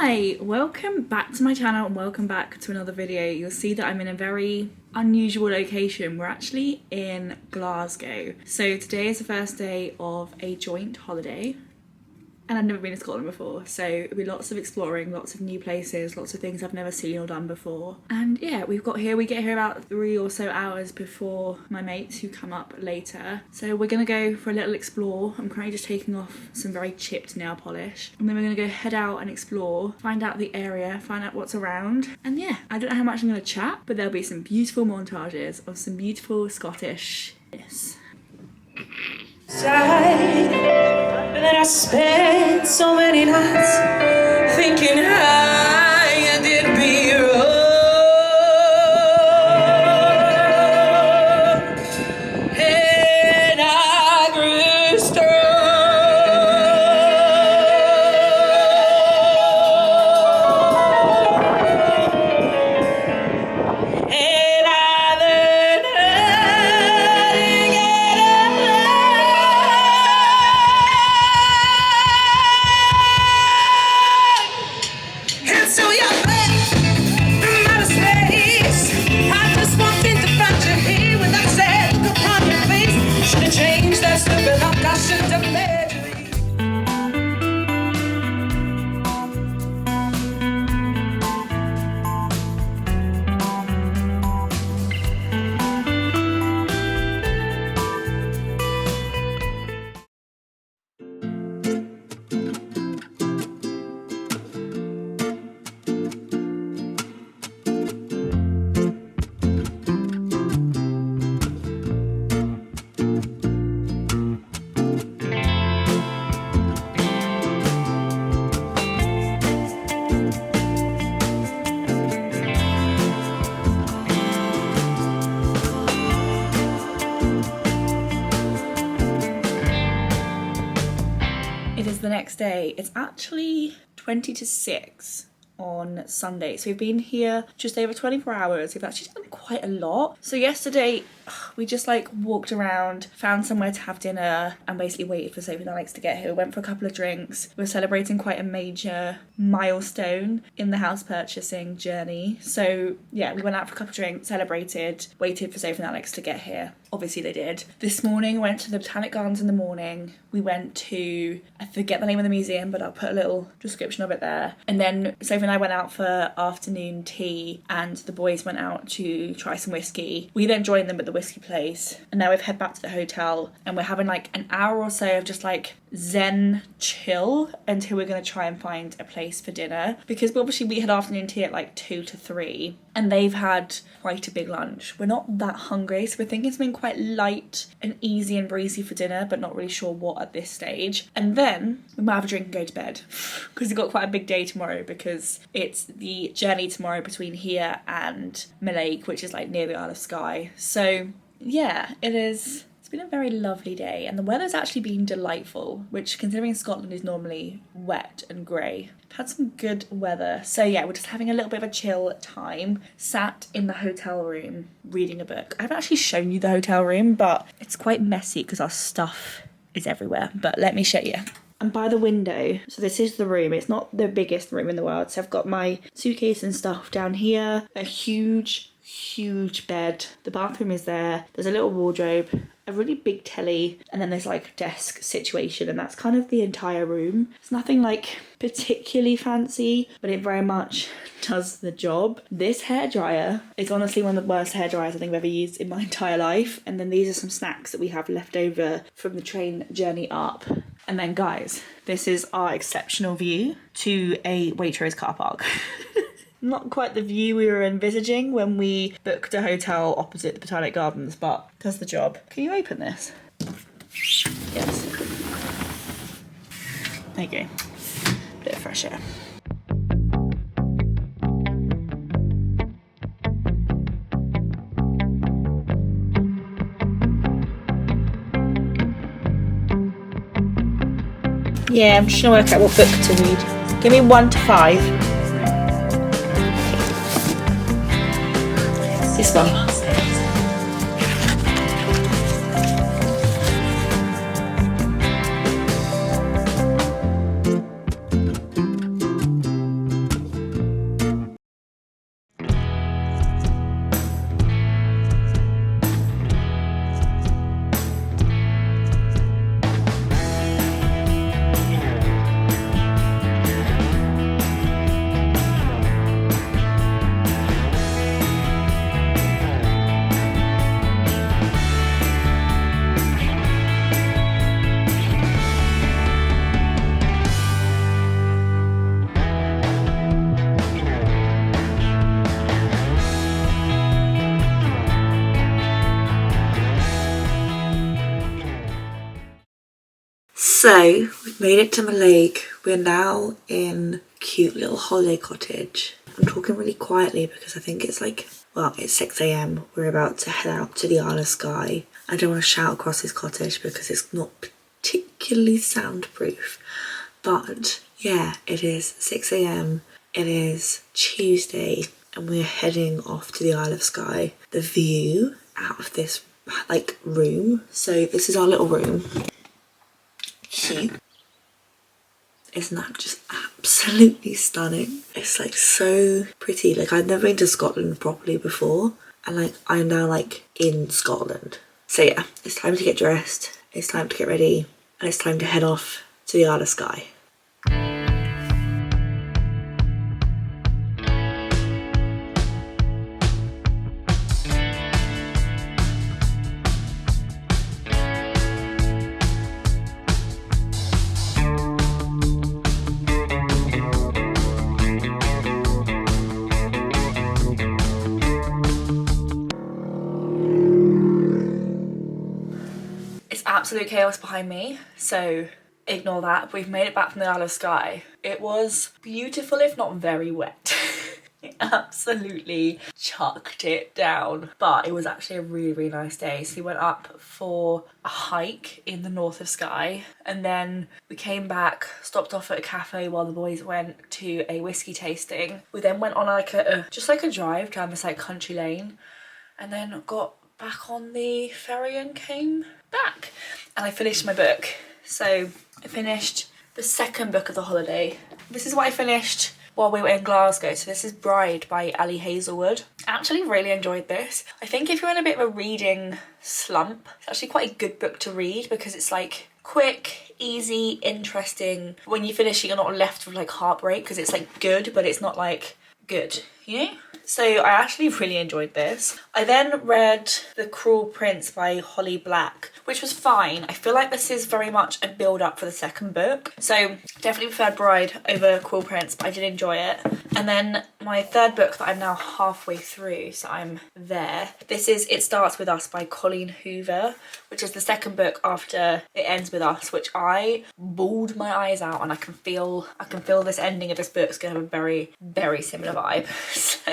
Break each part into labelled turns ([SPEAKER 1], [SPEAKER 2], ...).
[SPEAKER 1] Hi, welcome back to my channel and welcome back to another video. You'll see that I'm in a very unusual location. We're actually in Glasgow. So today is the first day of a joint holiday. And I've never been to Scotland before, so it'll be lots of exploring, lots of new places, lots of things I've never seen or done before. And yeah, we get here about 3 or so hours before my mates who come up later. So we're gonna go for a little explore. I'm currently just taking off some very chipped nail polish. And then we're gonna go head out and explore, find out the area, find out what's around. And yeah, I don't know how much I'm gonna chat, but there'll be some beautiful montages of some beautiful Scottish-ness.
[SPEAKER 2] And then I spent so many nights thinking I did me wrong, and I grew strong, and I learned how to get and so you're back from outer space. I just wanted to find you here with that sad look upon your face. Should have changed that stupid look, I should have made you leave.
[SPEAKER 1] It is the next day. It's actually 20 to 6 on Sunday. So we've been here just over 24 hours. We've actually done quite a lot. So yesterday we just like walked around, found somewhere to have dinner and basically waited for Sophie and Alex to get here. We went for a couple of drinks. We were celebrating quite a major milestone in the house purchasing journey. So yeah, we went out for a couple of drinks, celebrated, waited for Sophie and Alex to get here. Obviously they did. This morning went to the Botanic Gardens in the morning. We went to, I forget the name of the museum, but I'll put a little description of it there. And then Sophie and I went out for afternoon tea and the boys went out to try some whiskey. We then joined them at the whiskey place and now we've head back to the hotel and we're having like an hour or so of just like zen chill until we're going to try and find a place for dinner, because obviously we had afternoon tea at like 2 to 3 and they've had quite a big lunch. We're not that hungry, so we're thinking something quite light and easy and breezy for dinner, but not really sure what at this stage. And then we might have a drink and go to bed because we've got quite a big day tomorrow, because it's the journey tomorrow between here and Mallaig, which is like near the Isle of Skye. So yeah, it's been a very lovely day and the weather's actually been delightful, which considering Scotland is normally wet and grey. I've had some good weather. So yeah, we're just having a little bit of a chill time, sat in the hotel room reading a book. I haven't actually shown you the hotel room, but it's quite messy because our stuff is everywhere. But let me show you. And by the window, so this is the room. It's not the biggest room in the world. So I've got my suitcase and stuff down here, a huge bed. The bathroom is there. There's a little wardrobe, a really big telly, and then there's like a desk situation, and that's kind of the entire room. It's nothing like particularly fancy, but it very much does the job. This hairdryer is honestly one of the worst hairdryers I think I've ever used in my entire life. And then these are some snacks that we have left over from the train journey up. And then guys, this is our exceptional view to a Waitrose car park. Not quite the view we were envisaging when we booked a hotel opposite the Botanic Gardens, but does the job. Can you open this? Yes. There you go. Bit of fresh air. Yeah, I'm just gonna work out what book to read. Give me 1 to 5. This one. So we've made it to my lake. We're now in a cute little holiday cottage. I'm talking really quietly because I think it's like, well, it's 6 a.m. We're about to head out to the Isle of Skye. I don't want to shout across this cottage because it's not particularly soundproof. But yeah, it is 6 a.m. It is Tuesday and we're heading off to the Isle of Skye. The view out of this like room. So this is our little room. Cute. Isn't that just absolutely stunning? It's like so pretty. Like I've never been to Scotland properly before and like I'm now like in Scotland. So yeah, it's time to get dressed, it's time to get ready, and it's time to head off to the Isle of Skye. Absolute chaos behind me, so ignore that. We've made it back from the Isle of Skye. It was beautiful, if not very wet. It absolutely chucked it down, but it was actually a really, really nice day. So we went up for a hike in the north of Skye, and then we came back, stopped off at a cafe while the boys went to a whiskey tasting. We then went on like just like a drive down this like country lane, and then got back on the ferry and came back, and I finished my book. So I finished the second book of the holiday. This is what I finished while we were in Glasgow. So this is Bride by Ali Hazelwood. I actually really enjoyed this. I think if you're in a bit of a reading slump, it's actually quite a good book to read because it's like quick, easy, interesting. When you finish it, you're not left with like heartbreak because it's like good, but it's not like good, you know? So I actually really enjoyed this. I then read The Cruel Prince by Holly Black, which was fine. I feel like this is very much a build up for the second book. So definitely preferred Bride over Cruel Prince, but I did enjoy it. And then my third book that I'm now halfway through, so I'm there. This is It Starts With Us by Colleen Hoover, which is the second book after It Ends With Us, which I bawled my eyes out, and I can feel this ending of this book's gonna have a very, very similar vibe. So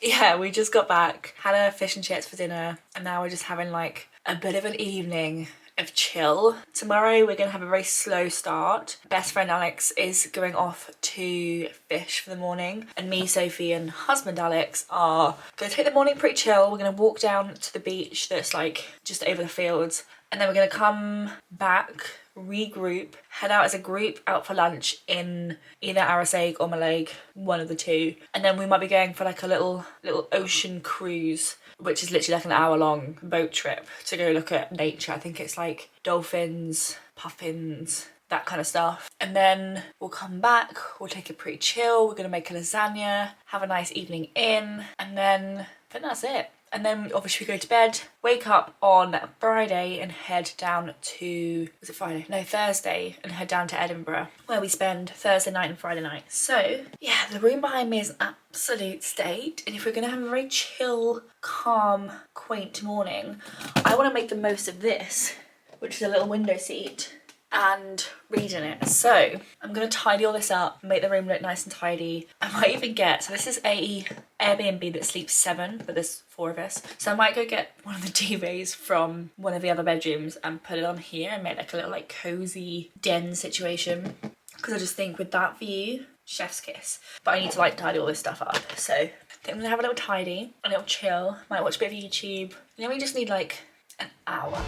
[SPEAKER 1] yeah, we just got back, had a fish and chips for dinner, and now we're just having like a bit of an evening of chill. Tomorrow we're gonna have a very slow start. Best friend Alex is going off to fish for the morning, and me, Sophie, and husband Alex are gonna take the morning pretty chill. We're gonna walk down to the beach that's like just over the fields, and then we're gonna come back, regroup, head out as a group out for lunch in either Arisaig or Mallaig, one of the two, and then we might be going for like a little ocean cruise, which is literally like an hour-long boat trip to go look at nature. I think it's like dolphins, puffins, that kind of stuff. And then we'll come back, we'll take it pretty chill, we're gonna make a lasagna, have a nice evening in, and then I think that's it. And then obviously we go to bed, wake up on Friday and head down to, was it Friday? No, Thursday, and head down to Edinburgh, where we spend Thursday night and Friday night. So yeah, the room behind me is an absolute state. And if we're gonna have a very chill, calm, quaint morning, I wanna make the most of this, which is a little window seat, and read in it. So I'm gonna tidy all this up, make the room look nice and tidy. I might even get, so this is a Airbnb that sleeps 7, but there's 4 of us. So I might go get one of the duvets from one of the other bedrooms and put it on here and make like a little like cozy den situation. Because I just think with that view, chef's kiss. But I need to like tidy all this stuff up. So I think I'm gonna have a little tidy, a little chill, might watch a bit of YouTube. And then we just need like an hour.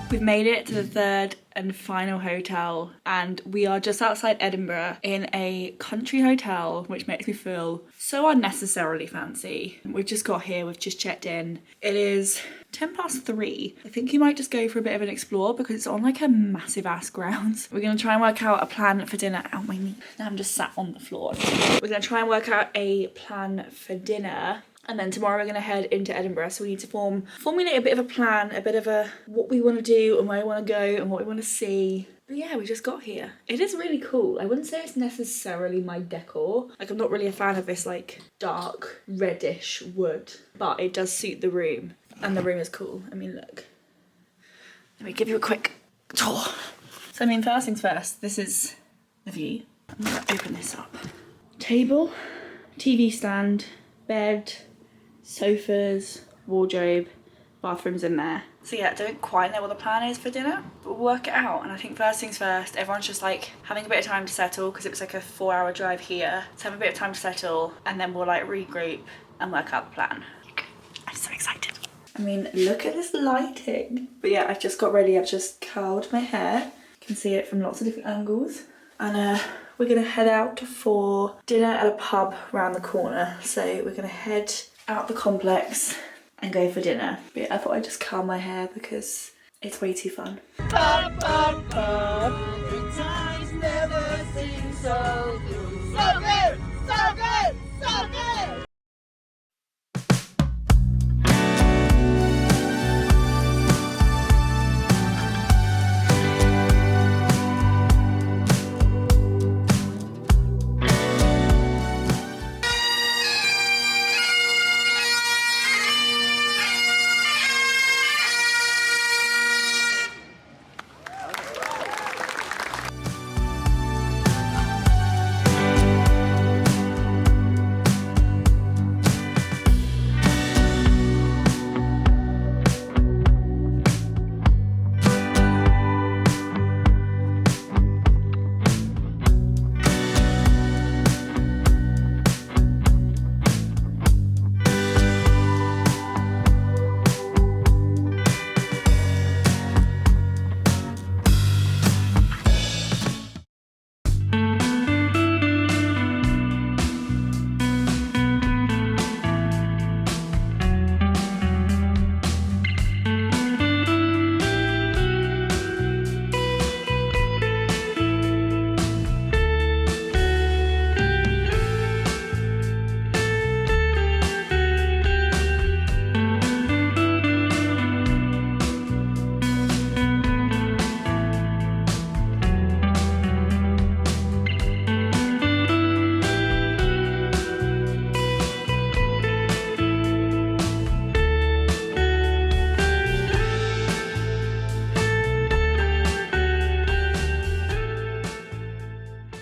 [SPEAKER 1] We've made it to the third and final hotel, and we are just outside Edinburgh in a country hotel, which makes me feel so unnecessarily fancy. We've just got here, we've just checked in. It is 3:10. I think you might just go for a bit of an explore because it's on like a massive ass grounds. We're gonna try and work out a plan for dinner. Ow, my knee. Now I'm just sat on the floor. We're gonna try and work out a plan for dinner. And then tomorrow we're gonna head into Edinburgh, so we need to formulate a bit of a plan, a bit of a what we want to do and where we want to go and what we want to see. But yeah, we just got here. It is really cool. I wouldn't say it's necessarily my decor. Like, I'm not really a fan of this like dark reddish wood, but it does suit the room, and the room is cool. I mean, look. Let me give you a quick tour. So I mean, first things first. This is the view. I'm gonna open this up. Table, TV stand, bed, sofas, wardrobe, bathrooms in there. So yeah, I don't quite know what the plan is for dinner, but we'll work it out. And I think first things first, everyone's just like having a bit of time to settle because it was like a 4-hour drive here. So have a bit of time to settle, and then we'll like regroup and work out the plan. I'm so excited. I mean, look at this lighting. But yeah, I've just got ready. I've just curled my hair. You can see it from lots of different angles. And we're gonna head out for dinner at a pub around the corner. So we're gonna head out the complex and go for dinner. But yeah, I thought I'd just curl my hair because it's way too fun.
[SPEAKER 2] Pop, pop, pop. Good times never seem so good. So good, so good, so good.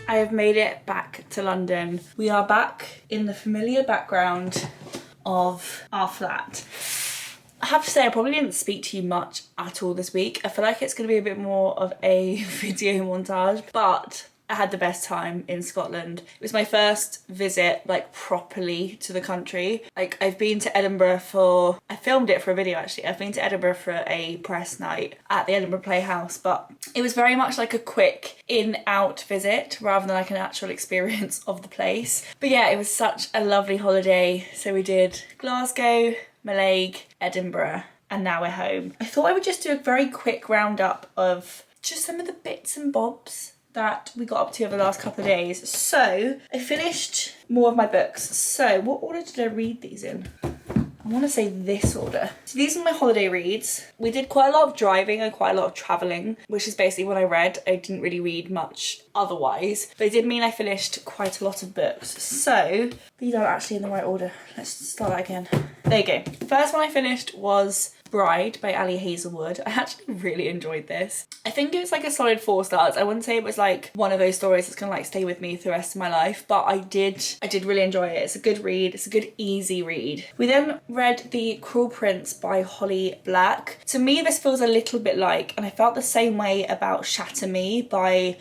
[SPEAKER 1] I have made it back to London. We are back in the familiar background of our flat. I have to say, I probably didn't speak to you much at all this week. I feel like it's going to be a bit more of a video montage, but I had the best time in Scotland. It was my first visit, like, properly to the country. Like, I've been to Edinburgh for... I filmed it for a video, actually. I've been to Edinburgh for a press night at the Edinburgh Playhouse, but it was very much like a quick in-out visit rather than like an actual experience of the place. But yeah, it was such a lovely holiday. So we did Glasgow, Mallaig, Edinburgh, and now we're home. I thought I would just do a very quick roundup of just some of the bits and bobs that we got up to over the last couple of days. So I finished more of my books. So what order did I read these in? I want to say this order. So these are my holiday reads. We did quite a lot of driving and quite a lot of traveling, which is basically what I read. I didn't really read much otherwise, but it did mean I finished quite a lot of books. So these aren't actually in the right order. Let's start that again. There you go. The first one I finished was Bride by Ali Hazelwood. I actually really enjoyed this. I think it was like a solid 4 stars. I wouldn't say it was like one of those stories that's gonna like stay with me for the rest of my life, but I did really enjoy it. It's a good read. It's a good easy read. We then read The Cruel Prince by Holly Black. To me, this feels a little bit like, and I felt the same way about Shatter Me by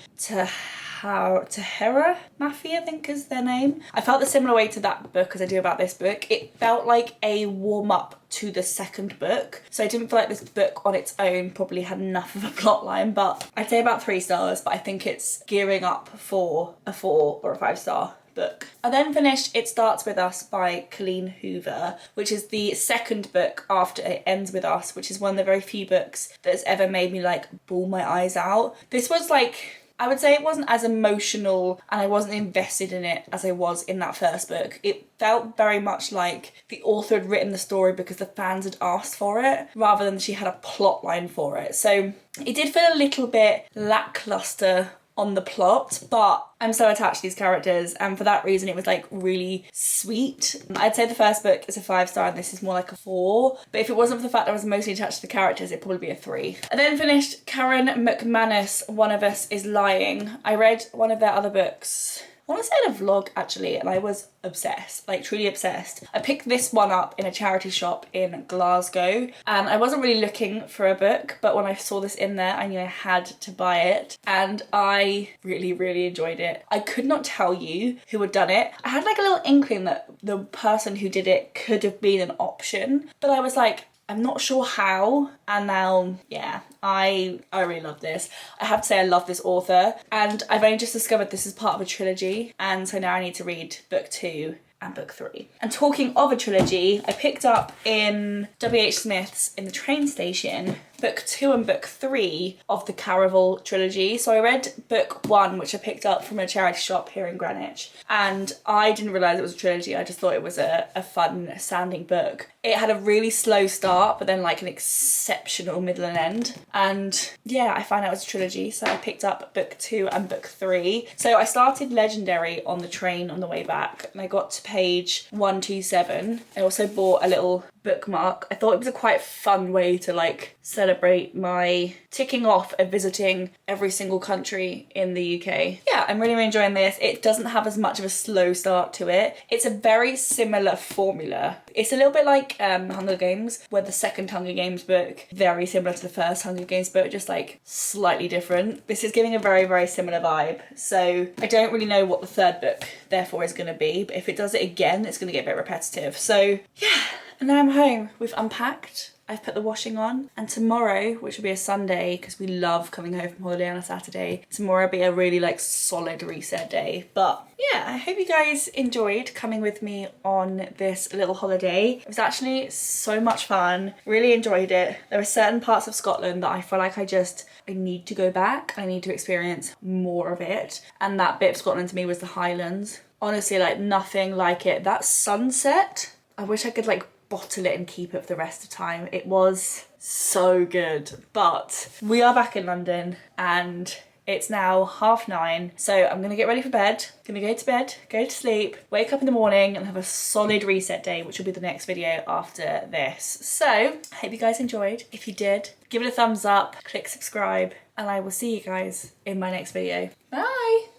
[SPEAKER 1] Tahara Mafi, I think is their name. I felt the similar way to that book as I do about this book. It felt like a warm-up to the second book. So I didn't feel like this book on its own probably had enough of a plot line, but I'd say about 3 stars, but I think it's gearing up for a 4 or a 5-star book. I then finished It Starts With Us by Colleen Hoover, which is the second book after It Ends With Us, which is one of the very few books that has ever made me like bawl my eyes out. This was like, I would say it wasn't as emotional and I wasn't invested in it as I was in that first book. It felt very much like the author had written the story because the fans had asked for it, rather than she had a plot line for it. So it did feel a little bit lackluster on the plot, but I'm so attached to these characters, and for that reason it was like really sweet. I'd say the first book is a 5-star and this is more like a 4, but if it wasn't for the fact that I was mostly attached to the characters, it'd probably be a 3. I then finished Karen McManus' One of Us is Lying. I read one of their other books, I want to say in a vlog actually, and I was obsessed, like truly obsessed. I picked this one up in a charity shop in Glasgow, and I wasn't really looking for a book, but when I saw this in there I knew I had to buy it, and I really enjoyed it. I could not tell you who had done it. I had like a little inkling that the person who did it could have been an option, but I was like, I'm not sure how, and now, yeah, I really love this. I have to say I love this author, and I've only just discovered this is part of a trilogy, and so now I need to read book 2 and book 3. And talking of a trilogy, I picked up in W.H. Smith's In the Train Station book 2 and book 3 of the Caraval trilogy. So I read book 1, which I picked up from a charity shop here in Greenwich, and I didn't realise it was a trilogy. I just thought it was a fun sounding book. It had a really slow start, but then like an exceptional middle and end. And yeah, I found out it was a trilogy, so I picked up book 2 and book 3. So I started Legendary on the train on the way back, and I got to page 127. I also bought a little bookmark. I thought it was a quite fun way to like celebrate my ticking off of visiting every single country in the UK. Yeah, I'm really enjoying this. It doesn't have as much of a slow start to it. It's a very similar formula. It's a little bit like Hunger Games, where the second Hunger Games book, very similar to the first Hunger Games book, just like slightly different. This is giving a very similar vibe. So I don't really know what the third book therefore is going to be, but if it does it again, it's going to get a bit repetitive. So yeah. And now I'm home. We've unpacked, I've put the washing on, and tomorrow, which will be a Sunday because we love coming home from holiday on a Saturday, tomorrow will be a really like solid reset day. But yeah, I hope you guys enjoyed coming with me on this little holiday. It was actually so much fun, really enjoyed it. There are certain parts of Scotland that I feel like I need to go back. I need to experience more of it, and that bit of Scotland to me was the Highlands. Honestly, like nothing like it. That sunset, I wish I could like bottle it and keep it for the rest of the time. It was so good. But we are back in London and it's now 9:30, so I'm gonna get ready for bed, gonna go to bed, go to sleep, wake up in the morning and have a solid reset day, which will be the next video after this. So I hope you guys enjoyed. If you did, give it a thumbs up, click subscribe, and I will see you guys in my next video. Bye.